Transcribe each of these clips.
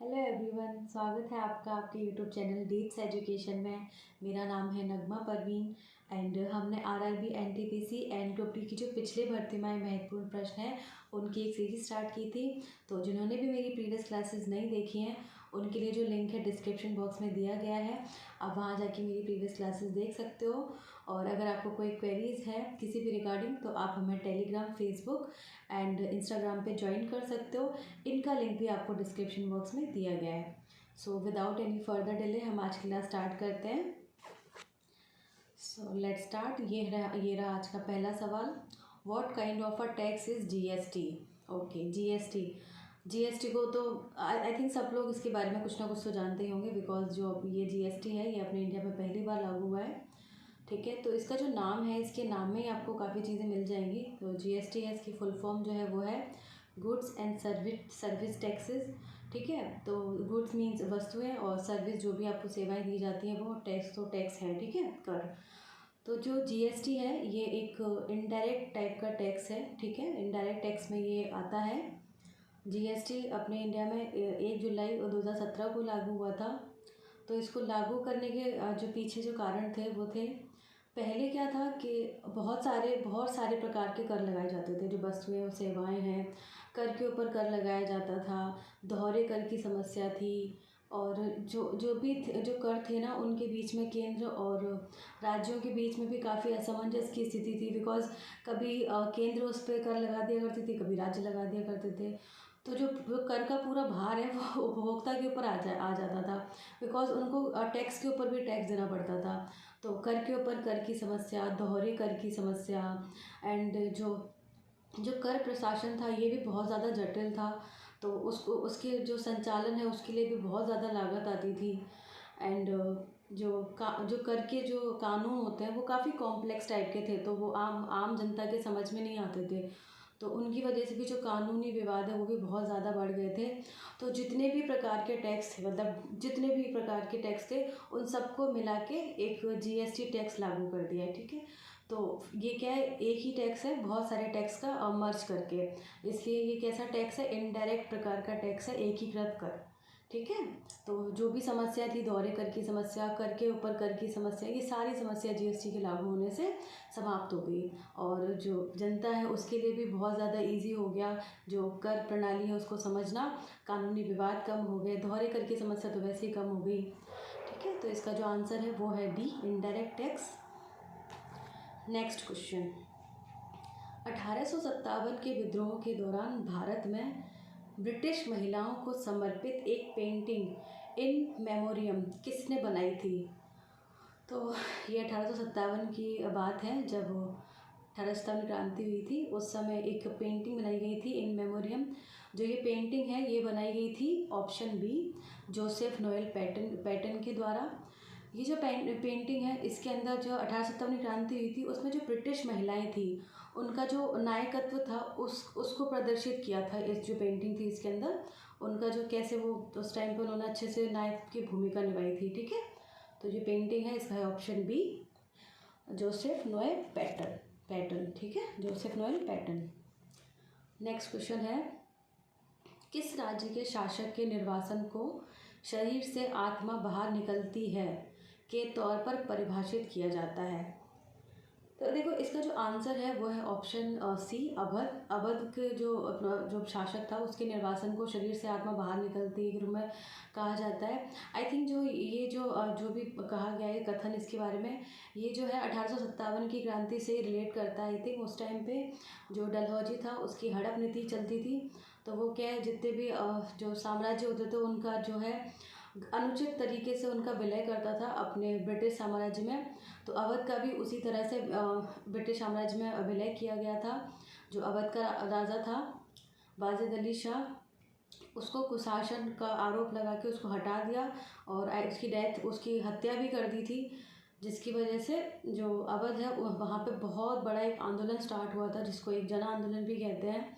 Hello everyone, स्वागत है आपका आपके यूट्यूब चैनल डीप्स एजुकेशन में। मेरा नाम है नगमा परवीन एंड हमने RRB NTPC and group D की जो पिछले भर्ती में महत्वपूर्ण प्रश्न हैं उनकी एक सीरीज स्टार्ट की थी। तो जिन्होंने भी मेरी प्रीवियस क्लासेस नहीं देखी हैं उनके लिए जो लिंक है डिस्क्रिप्शन बॉक्स में दिया गया है, आप वहाँ जाके मेरी प्रीवियस क्लासेस देख सकते हो। और अगर आपको कोई क्वेरीज़ है किसी भी रिगार्डिंग तो आप हमें टेलीग्राम, फेसबुक एंड इंस्टाग्राम पे ज्वाइन कर सकते हो। इनका लिंक भी आपको डिस्क्रिप्शन बॉक्स में दिया गया है। So without any further delay हम आज की क्लास स्टार्ट करते हैं। So let's start. ये रहा आज का पहला सवाल। What kind of a tax is GST. Okay, GST को तो आई थिंक सब लोग इसके बारे में कुछ ना कुछ तो जानते ही होंगे, बिकॉज जो अब ये जीएसटी है ये अपने इंडिया में पहली बार लागू हुआ है। ठीक है, तो इसका जो नाम है, इसके नाम में ही आपको काफ़ी चीज़ें मिल जाएंगी। तो जीएसटी है, इसकी फुल फॉर्म जो है वो है गुड्स एंड सर्विस टैक्सेस। ठीक है, तो गुड्स मीन्स वस्तुएं और सर्विस जो भी आपको सेवाएं दी जाती हैं वो टैक्स है। ठीक है, कर। तो जो जीएसटी है ये एक इनडायरेक्ट टाइप का टैक्स है। ठीक है, इनडायरेक्ट टैक्स में ये आता है। जीएसटी अपने इंडिया में 1 जुलाई 2017 को लागू हुआ था। तो इसको लागू करने के जो पीछे जो कारण थे वो थे, पहले क्या था कि बहुत सारे प्रकार के कर लगाए जाते थे। जो वस्तुएं और सेवाएं हैं, कर के ऊपर कर लगाया जाता था। दोहरे कर की समस्या थी। और जो कर थे ना, उनके बीच में केंद्र और राज्यों के बीच में भी काफ़ी असमंजस की स्थिति थी। बिकॉज कभी केंद्र उस पर कर लगा दिया करती थी, कभी राज्य लगा दिया करते थे। तो जो कर का पूरा भार है वो उपभोक्ता के ऊपर आ जाता था। बिकॉज उनको टैक्स के ऊपर भी टैक्स देना पड़ता था। तो कर के ऊपर कर की समस्या, दोहरे कर की समस्या एंड जो कर प्रशासन था ये भी बहुत ज़्यादा जटिल था। तो उसके जो संचालन है उसके लिए भी बहुत ज़्यादा लागत आती थी। एंड जो कर के जो कानून होते हैं वो काफ़ी कॉम्प्लेक्स टाइप के थे, तो वो आम जनता के समझ में नहीं आते थे। तो उनकी वजह से भी जो कानूनी विवाद है वो भी बहुत ज़्यादा बढ़ गए थे। तो जितने भी प्रकार के टैक्स थे, मतलब जितने भी प्रकार के टैक्स थे उन सबको मिला के एक जीएसटी टैक्स लागू कर दिया है। ठीक है, तो ये क्या है, एक ही टैक्स है बहुत सारे टैक्स का मर्ज करके, इसलिए ये कैसा टैक्स है, इनडायरेक्ट प्रकार का टैक्स है, एकीकृत कर। ठीक है, तो जो भी समस्या थी, दोहरे कर की समस्या, कर के ऊपर कर की समस्या, ये सारी समस्या जीएसटी के लागू होने से समाप्त हो गई। और जो जनता है उसके लिए भी बहुत ज़्यादा इजी हो गया, जो कर प्रणाली है उसको समझना, कानूनी विवाद कम हो गए, दोहरे कर की समस्या तो वैसे ही कम हो गई। ठीक है, तो इसका जो आंसर है वो है D, indirect tax. Next question. 1857 के विद्रोह के दौरान भारत में ब्रिटिश महिलाओं को समर्पित एक पेंटिंग इन मेमोरियम किसने बनाई थी। तो ये 1857 की बात है, जब 1857 क्रांति हुई थी उस समय एक पेंटिंग बनाई गई थी इन मेमोरियम। जो ये पेंटिंग है ये बनाई गई थी option B, Joseph Noel Paton के द्वारा। ये जो पेंटिंग है इसके अंदर जो 1857 क्रांति हुई थी उसमें जो ब्रिटिश महिलाएं थी उनका जो नायकत्व था उसको प्रदर्शित किया था। इस जो पेंटिंग थी इसके अंदर उनका जो कैसे वो उस टाइम पर उन्होंने अच्छे से नायक की भूमिका निभाई थी। ठीक है, तो जो पेंटिंग है इसका है option B, Joseph Noel Paton. ठीक है, Joseph Noel Paton. Next question है, किस राज्य के शासक के निर्वासन को शरीर से आत्मा बाहर निकलती है के तौर पर परिभाषित किया जाता है। तो देखो इसका जो आंसर है वो है ऑप्शन सी, अवध के जो शासक था उसके निर्वासन को शरीर से आत्मा बाहर निकलती के रूप में कहा जाता है। आई थिंक जो भी कहा गया है कथन इसके बारे में, ये जो है 1857 की क्रांति से रिलेट करता है। आई थिंक उस टाइम पे जो डलहौजी था उसकी हड़प नीति चलती थी। तो वो क्या है, जितने भी जो साम्राज्य होते थे उनका जो है अनुचित तरीके से उनका विलय करता था अपने ब्रिटिश साम्राज्य में। तो अवध का भी उसी तरह से ब्रिटिश साम्राज्य में विलय किया गया था। जो अवध का राजा था वाजिद अली शाह, उसको कुशासन का आरोप लगा के उसको हटा दिया और उसकी हत्या भी कर दी थी। जिसकी वजह से जो अवध है वहाँ पे बहुत बड़ा एक आंदोलन स्टार्ट हुआ था जिसको एक जन आंदोलन भी कहते हैं।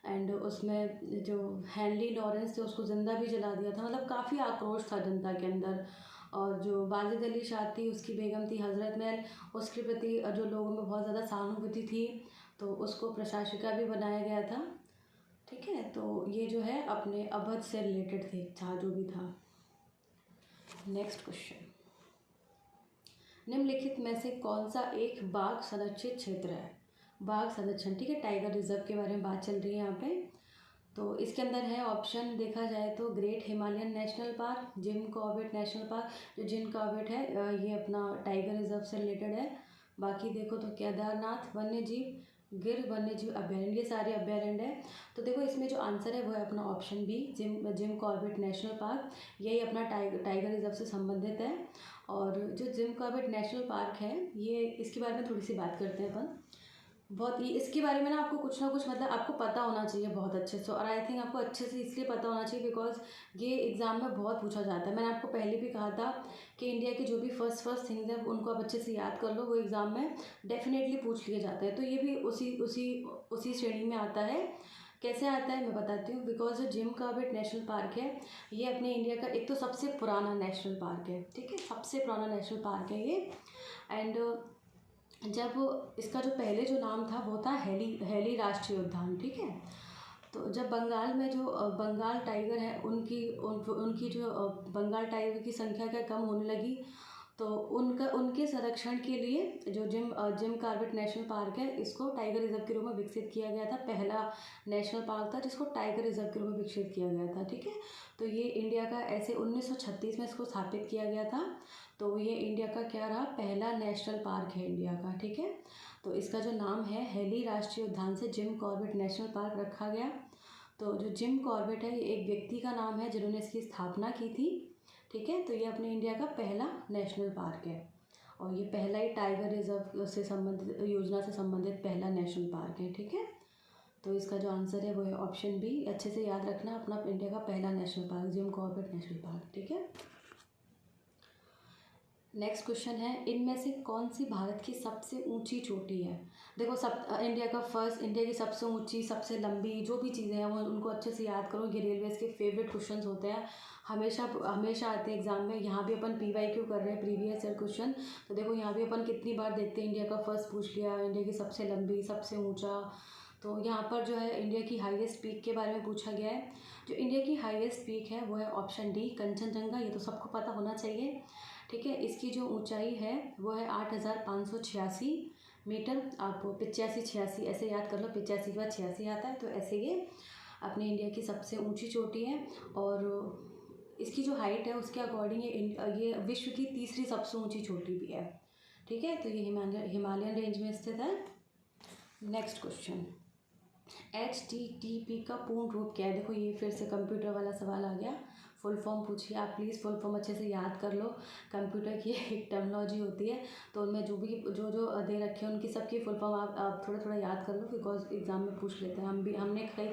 एंड उसमें जो हेनरी लॉरेंस थे उसको ज़िंदा भी जला दिया था। मतलब काफ़ी आक्रोश था जनता के अंदर। और जो वाजिद अली शाह थी उसकी बेगम थी हज़रत महल, उसके प्रति जो लोगों में बहुत ज़्यादा सहानुभूति थी तो उसको प्रशासिका भी बनाया गया था। ठीक है, तो ये जो है अपने अवध से रिलेटेड थे, था जो भी था। नेक्स्ट क्वेश्चन, निम्नलिखित में से कौन सा एक बाघ संरक्षित क्षेत्र है? बाघ संरक्षण, ठीक है, टाइगर रिजर्व के बारे में बात चल रही है यहाँ पे। तो इसके अंदर है ऑप्शन देखा जाए तो great Himalayan national park, gym Corbett national park. जो जिम कॉर्बेट है ये अपना टाइगर रिजर्व से रिलेटेड है। बाकी देखो तो केदारनाथ वन्य जीव, गिर वन्य जीव अभयारण्य, ये सारे अभयारण्य है। तो देखो इसमें जो आंसर है वो है अपना option B, Jim Corbett national park. यही अपना टाइगर रिजर्व से संबंधित है। और जो जिम कॉर्बेट नेशनल पार्क है ये, इसके बारे में थोड़ी सी बात करते हैं अपन। बहुत ये इसके बारे में ना आपको कुछ ना कुछ मतलब आपको पता होना चाहिए बहुत अच्छे से। और आई थिंक आपको अच्छे से इसलिए पता होना चाहिए बिकॉज ये एग्ज़ाम में बहुत पूछा जाता है। मैंने आपको पहले भी कहा था कि इंडिया की जो भी फर्स्ट थिंग्स हैं उनको आप अच्छे से याद कर लो, वो एग्ज़ाम में डेफिनेटली पूछ लिए जाते हैं। तो ये भी उसी श्रेणी में आता है। कैसे आता है मैं बताती हूँ। बिकॉज जो जिम कॉर्बेट नेशनल पार्क है ये अपने इंडिया का एक तो सबसे पुराना नेशनल पार्क है, ठीक है, सबसे पुराना नेशनल पार्क है ये। एंड जब इसका जो पहले जो नाम था वो था हेली राष्ट्रीय उद्यान, ठीक है। तो जब बंगाल में जो बंगाल टाइगर है उनकी जो बंगाल टाइगर की संख्या क्या कम होने लगी, तो उनके संरक्षण के लिए जो जिम कॉर्बेट नेशनल पार्क है इसको टाइगर रिजर्व के रूप में विकसित किया गया था। पहला नेशनल पार्क था जिसको टाइगर रिजर्व के रूप में विकसित किया गया था, ठीक है। तो ये इंडिया का ऐसे 1936 में इसको स्थापित किया गया था। तो ये इंडिया का क्या रहा, पहला नेशनल पार्क है इंडिया का, ठीक है। तो इसका जो नाम है हेली राष्ट्रीय उद्यान से जिम कॉर्बेट नेशनल पार्क रखा गया। तो जो जिम कॉर्बेट है ये एक व्यक्ति का नाम है जिन्होंने इसकी स्थापना की थी, ठीक है। तो ये अपने इंडिया का पहला नेशनल पार्क है और ये पहला ही टाइगर रिजर्व से संबंधित योजना से संबंधित पहला नेशनल पार्क है, ठीक है। तो इसका जो आंसर है वो है ऑप्शन बी। अच्छे से याद रखना, अपना इंडिया का पहला national park Jim Corbett national park, ठीक है। नेक्स्ट क्वेश्चन है, इनमें से कौन सी भारत की सबसे ऊंची चोटी है? देखो इंडिया की सबसे ऊंची, सबसे लंबी जो भी चीज़ें हैं वो उनको अच्छे से याद करो। ये रेलवेज के फेवरेट क्वेश्चंस होते हैं, हमेशा हमेशा आते हैं एग्जाम में। यहाँ भी अपन PYQ कर रहे हैं, प्रीवियस ईयर क्वेश्चन। तो देखो यहाँ भी अपन कितनी बार देखते हैं, इंडिया का फर्स्ट पूछ लिया, इंडिया की सबसे लंबी, सबसे ऊँचा। तो यहाँ पर जो है इंडिया की हाईएस्ट पीक के बारे में पूछा गया है। जो इंडिया की हाईएस्ट पीक है वो है ऑप्शन डी, कंचनजंगा। ये तो सबको पता होना चाहिए, ठीक है। इसकी जो ऊंचाई है वो है 8586 मीटर। आप 85-86 ऐसे याद कर लो, 85 के बाद 86 आता है, तो ऐसे ये अपने इंडिया की सबसे ऊंची चोटी है। और इसकी जो हाइट है उसके अकॉर्डिंग ये विश्व की तीसरी सबसे ऊंची चोटी भी है, ठीक है। तो ये हिमालयन रेंज में स्थित है। नेक्स्ट क्वेश्चन, HTTP का पूर्ण रूप क्या है? देखो ये फिर से कंप्यूटर वाला सवाल आ गया। फुल फॉर्म पूछिए, आप प्लीज़ फुल फॉर्म अच्छे से याद कर लो। कंप्यूटर की एक टर्मिनोलॉजी होती है तो उनमें जो दे रखे हैं उनकी सबकी फुल फॉर्म आप थोड़ा थोड़ा याद कर लो बिकॉज एग्ज़ाम में पूछ लेते हैं। हमने कई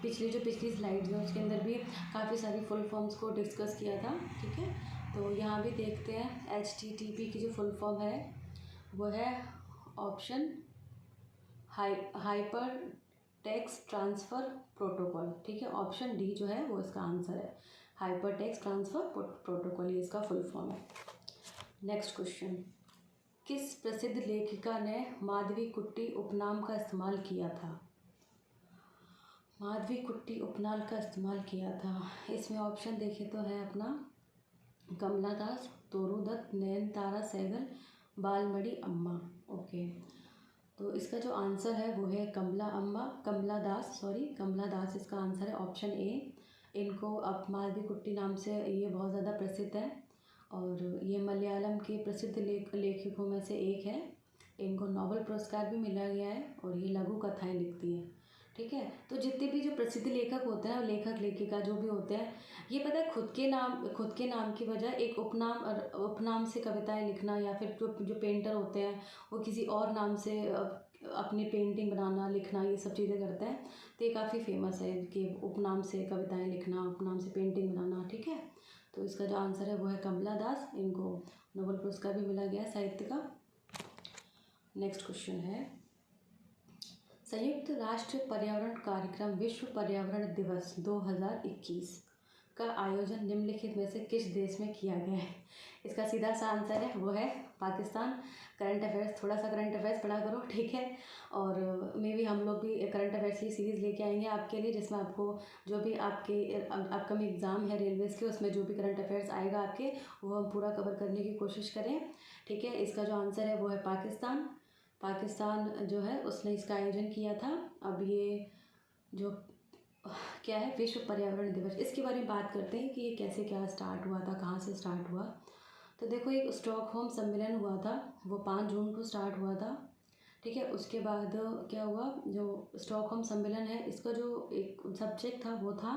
पिछली स्लाइड्स में उसके अंदर भी काफ़ी सारी फुल फॉर्म्स को डिस्कस किया था, ठीक है। तो यहाँ भी देखते हैं HTTP की जो फुल फॉर्म है वो है option hyper text transfer protocol, ठीक है। ऑप्शन डी जो है वो इसका आंसर है, हाइपर टेक्स्ट ट्रांसफ़र प्रोटोकॉल, ये इसका फुल फॉर्म है। नेक्स्ट क्वेश्चन, किस प्रसिद्ध लेखिका ने माधवी कुट्टी उपनाम का इस्तेमाल किया था? माधवी कुट्टी उपनाम का इस्तेमाल किया था, इसमें ऑप्शन देखें तो है अपना कमला दास, तोरूदत्त, नयनतारा सहगल, बालमणि अम्मा, ओके। तो इसका जो आंसर है वो है कमला दास इसका आंसर है, ऑप्शन ए। इनको अब माधवी कुट्टी नाम से ये बहुत ज़्यादा प्रसिद्ध है और ये मलयालम के प्रसिद्ध लेखकों में से एक है। इनको नोबेल पुरस्कार भी मिला गया है और ये लघु कथाएं लिखती है, ठीक है। तो जितने भी जो प्रसिद्ध लेखक होते हैं, लेखक लेखिका जो भी होते हैं, ये पता है खुद के नाम की बजाय एक उपनाम से कविताएं लिखना, या फिर जो पेंटर होते हैं वो किसी और नाम से अपनी पेंटिंग बनाना, लिखना, ये सब चीज़ें करते हैं। तो ये काफ़ी फेमस है कि उपनाम से कविताएं लिखना, उपनाम से पेंटिंग बनाना, ठीक है। तो इसका जो आंसर है वो है कमला दास, इनको नोबेल पुरस्कार भी मिला गया साहित्य का। नेक्स्ट क्वेश्चन है, संयुक्त राष्ट्र पर्यावरण कार्यक्रम विश्व पर्यावरण दिवस 2021 का आयोजन निम्नलिखित में से किस देश में किया गया है? इसका सीधा सा आंसर है वो है पाकिस्तान। करंट अफेयर्स, थोड़ा सा करंट अफेयर्स पढ़ा करो, ठीक है। और मे भी हम लोग भी करंट अफेयर्स की सीरीज़ लेके आएंगे आपके लिए, जिसमें आपको जो भी आपके अपकमिंग एग्ज़ाम है रेलवेज़ के, उसमें जो भी करंट अफेयर्स आएगा आपके, वो हम पूरा कवर करने की कोशिश करें, ठीक है। इसका जो आंसर है वो है पाकिस्तान। पाकिस्तान जो है उसने इसका आयोजन किया था। अब ये जो क्या है विश्व पर्यावरण दिवस, इसके बारे में बात करते हैं कि ये कैसे क्या स्टार्ट हुआ था, कहाँ से स्टार्ट हुआ। तो देखो एक स्टॉकहोम सम्मेलन हुआ था, वो 5 जून को स्टार्ट हुआ था, ठीक है। उसके बाद क्या हुआ, जो स्टॉकहोम सम्मेलन है इसका जो एक सब्जेक्ट था वो था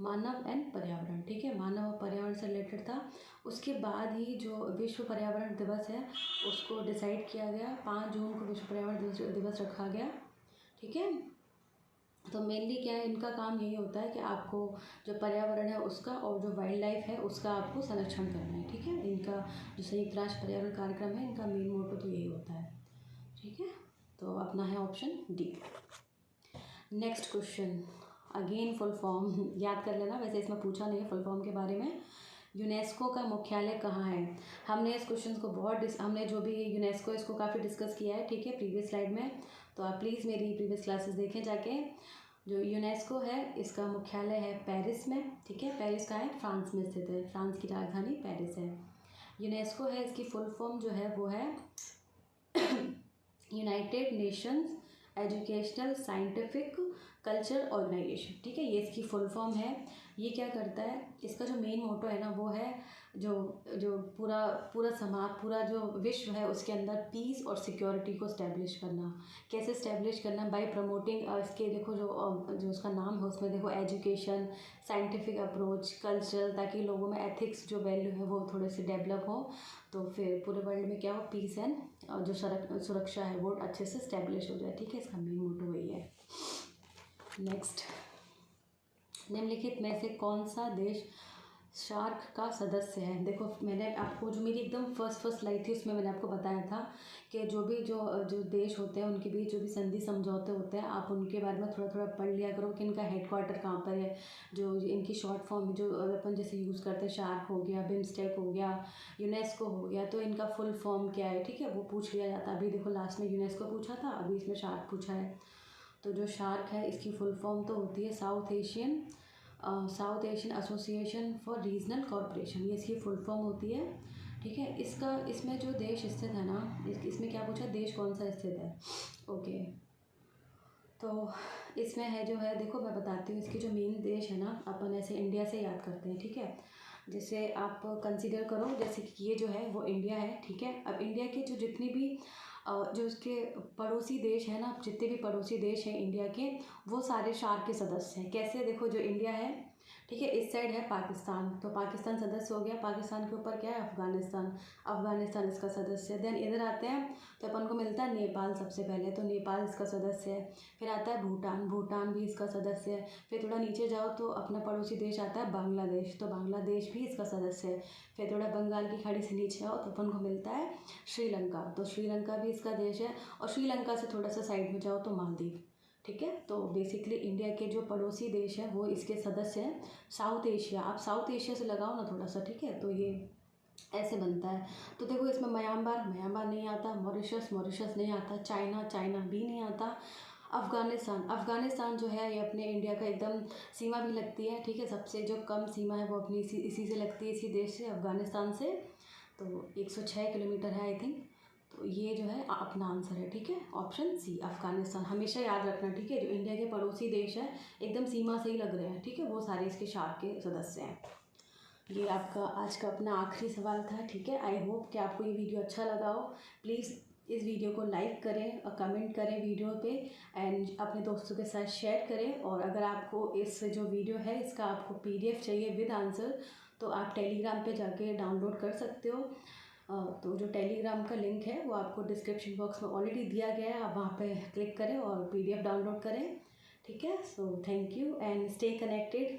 मानव एंड पर्यावरण, ठीक है, मानव और पर्यावरण से रिलेटेड था। उसके बाद ही जो विश्व पर्यावरण दिवस है उसको डिसाइड किया गया, 5 जून को विश्व पर्यावरण दिवस रखा गया, ठीक है। तो मेनली क्या है, इनका काम यही होता है कि आपको जो पर्यावरण है उसका और जो वाइल्ड लाइफ है उसका आपको संरक्षण करना है, ठीक है। इनका जो संयुक्त राष्ट्र पर्यावरण कार्यक्रम है, इनका मेन मोटो तो यही होता है, ठीक है। तो अपना है option D. Next question, again full form याद कर लेना, वैसे इसमें पूछा नहीं है फुल फॉर्म के बारे में। यूनेस्को का मुख्यालय कहाँ है? हमने इस क्वेश्चन को हमने जो भी यूनेस्को इसको काफ़ी डिस्कस किया है, ठीक है, प्रीवियस स्लाइड में। तो आप प्लीज़ मेरी प्रीवियस क्लासेस देखें जाके। जो यूनेस्को है इसका मुख्यालय है पेरिस में, ठीक है। पेरिस का है, फ्रांस में स्थित है, फ्रांस की राजधानी पेरिस है। यूनेस्को है, इसकी फुल फॉर्म जो है वो है United Nations educational scientific culture organization, ठीक है, ये इसकी फुल फॉर्म है। ये क्या करता है, इसका जो मेन मोटो है ना वो है जो जो पूरा जो विश्व है उसके अंदर पीस और सिक्योरिटी को स्टैब्लिश करना। कैसे स्टैब्लिश करना? बाय प्रमोटिंग इसके देखो जो उसका नाम है उसमें देखो एजुकेशन, साइंटिफिक अप्रोच, कल्चर, ताकि लोगों में एथिक्स जो वैल्यू है वो थोड़े से डेवलप हो, तो फिर पूरे वर्ल्ड में क्या हो, पीस एंड जो सुरक्षा है वो अच्छे से स्टैब्लिश हो जाए, ठीक है। इसका मेन मोटो वही है। नेक्स्ट, निम्नलिखित में से कौन सा देश शार्क का सदस्य है? देखो मैंने आपको जो मेरी एकदम फर्स्ट स्लाइड थी उसमें मैंने आपको बताया था कि जो देश होते हैं उनके बीच जो भी संधि समझौते होते हैं, आप उनके बारे में थोड़ा थोड़ा पढ़ लिया करो कि इनका हेडक्वार्टर कहाँ पर है। जो इनकी शॉर्ट फॉर्म जो अपन जैसे यूज़ करते हैं, शार्क हो गया, बिम्स्टेक हो गया, यूनेस्को हो गया, तो इनका फुल फॉर्म क्या है, ठीक है, वो पूछ लिया जाता है। अभी देखो लास्ट में यूनेस्को पूछा था, अभी इसमें शार्क पूछा है। तो जो शार्क है इसकी फुल फॉर्म तो होती है south Asian association for regional corporation, ये इसकी फुल फॉर्म होती है, ठीक है। इसमें जो देश स्थित है ना, इसमें क्या पूछा, देश कौन सा स्थित है, ओके। तो इसमें है जो है, देखो मैं बताती हूँ, इसके जो मेन देश है ना, अपन ऐसे इंडिया से याद करते हैं, ठीक है। जैसे आप कंसीडर करो जैसे कि ये जो है वो इंडिया है, ठीक है। अब इंडिया के जो जितनी भी जो उसके पड़ोसी देश है ना, जितने भी पड़ोसी देश हैं इंडिया के, वो सारे शार्क के सदस्य हैं। कैसे? देखो जो इंडिया है, ठीक है, इस साइड है पाकिस्तान, तो पाकिस्तान सदस्य हो गया। पाकिस्तान के ऊपर क्या है, अफगानिस्तान इसका सदस्य है। देन इधर आते हैं तो अपन को मिलता है नेपाल सबसे पहले, तो नेपाल इसका सदस्य है। फिर आता है भूटान भी इसका सदस्य है। फिर थोड़ा नीचे जाओ तो अपना पड़ोसी देश आता है बांग्लादेश, तो बांग्लादेश भी इसका सदस्य है। फिर थोड़ा बंगाल की खाड़ी से नीचे आओ तो अपन को मिलता है श्रीलंका, तो श्रीलंका भी इसका देश है। और श्रीलंका से थोड़ा सा साइड में जाओ तो मालदीव, ठीक है। तो बेसिकली इंडिया के जो पड़ोसी देश हैं वो इसके सदस्य हैं। साउथ एशिया, आप साउथ एशिया से लगाओ ना थोड़ा सा, ठीक है, तो ये ऐसे बनता है। तो देखो इसमें म्यांमार नहीं आता, मॉरिशस नहीं आता, चाइना भी नहीं आता, अफ़गानिस्तान जो है ये अपने इंडिया का एकदम सीमा भी लगती है, ठीक है। सबसे जो कम सीमा है वो अपनी इसी से लगती है, इसी देश से, अफ़गानिस्तान से। तो 106 किलोमीटर है आई थिंक। तो ये जो है अपना आंसर है, ठीक है, ऑप्शन सी अफ़गानिस्तान। हमेशा याद रखना, ठीक है, जो इंडिया के पड़ोसी देश है एकदम सीमा से ही लग रहे हैं, ठीक है, वो सारे इसके शार्क के सदस्य हैं। ये आपका आज का अपना आखिरी सवाल था, ठीक है। आई होप कि आपको ये वीडियो अच्छा लगा हो। प्लीज़ इस वीडियो को लाइक करें और कमेंट करें वीडियो पे, एंड अपने दोस्तों के साथ शेयर करें। और अगर आपको इस जो वीडियो है इसका आपको PDF चाहिए विद आंसर, तो आप टेलीग्राम पे जाके डाउनलोड कर सकते हो। तो जो टेलीग्राम का लिंक है वो आपको डिस्क्रिप्शन बॉक्स में ऑलरेडी दिया गया है, आप वहाँ पे क्लिक करें और PDF डाउनलोड करें, ठीक है। So thank you and stay connected.